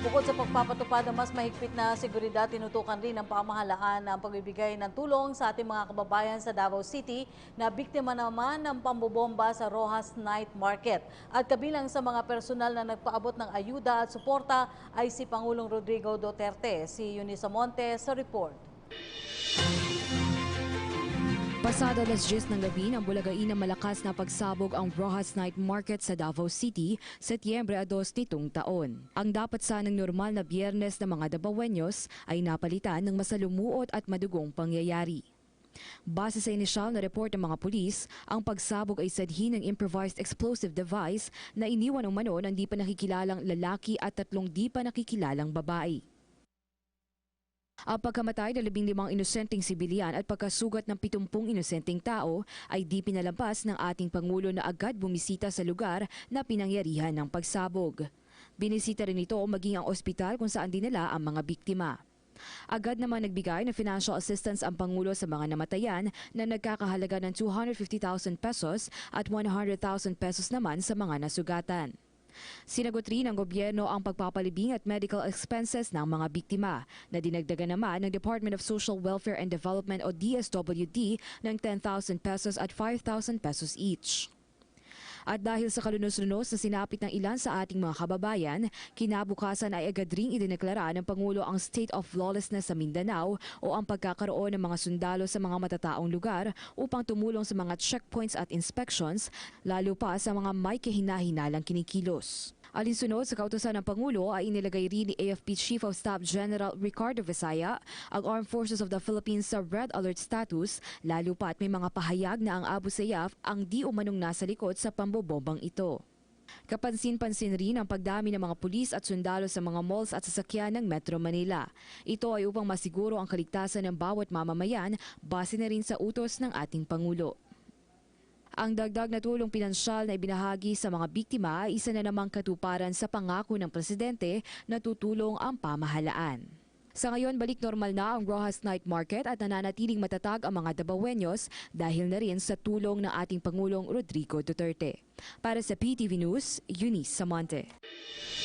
Bukod sa pagpapatupad ng mas mahigpit na seguridad, tinutukan rin ng pamahalaan ang pagbibigay ng tulong sa ating mga kababayan sa Davao City na biktima naman ng pambobomba sa Rojas Night Market. At kabilang sa mga personal na nagpaabot ng ayuda at suporta ay si Pangulong Rodrigo Duterte. Si Eunice Monte sa report. Pasado alas 10 ng gabi nang bulagain ng malakas na pagsabog ang Rojas Night Market sa Davao City, Setyembre 2 nitong taon. Ang dapat sanang normal na Biyernes ng mga Davaoenos ay napalitan ng masalumuot at madugong pangyayari. Base sa inisyal na report ng mga pulis, ang pagsabog ay sanhi ng improvised explosive device na iniwan umano ng di pa nakikilalang lalaki at 3 di pa nakikilalang babae. Ang pagkamatay ng 15 inosenteng sibilyan at pagkasugat ng 70 inosenteng tao ay di pinalampas ng ating Pangulo na agad bumisita sa lugar na pinangyarihan ng pagsabog. Binisita rin ito maging ang ospital kung saan dinala ang mga biktima. Agad naman nagbigay ng financial assistance ang Pangulo sa mga namatayan na nagkakahalaga ng 250,000 pesos at 100,000 pesos naman sa mga nasugatan. Sinagot rin ng gobyerno ang pagpapalibing at medical expenses ng mga biktima na dinagdagan naman ng Department of Social Welfare and Development o DSWD ng 10,000 pesos at 5,000 pesos each. At dahil sa kalunos-lunos na sinapit ng ilan sa ating mga kababayan, kinabukasan ay agad ring idineklara ng Pangulo ang state of lawlessness sa Mindanao o ang pagkakaroon ng mga sundalo sa mga matataong lugar upang tumulong sa mga checkpoints at inspections, lalo pa sa mga may kahina-hinalang kinikilos. Alinsunod sa kautusan ng Pangulo ay inilagay rin ni AFP Chief of Staff General Ricardo Visaya ang Armed Forces of the Philippines sa Red Alert status, lalo pa at may mga pahayag na ang Abu Sayyaf ang di umanong nasa likod sa pambobombang ito. Kapansin-pansin rin ang pagdami ng mga pulis at sundalo sa mga malls at sasakyan ng Metro Manila. Ito ay upang masiguro ang kaligtasan ng bawat mamamayan base na rin sa utos ng ating Pangulo. Ang dagdag na tulong pinansyal na ibinahagi sa mga biktima ay isa na namang katuparan sa pangako ng presidente na tutulong ang pamahalaan. Sa ngayon, balik normal na ang Rojas Night Market at nananatiling matatag ang mga Davaoenos dahil na rin sa tulong ng ating Pangulong Rodrigo Duterte. Para sa PTV News, Eunice Samonte.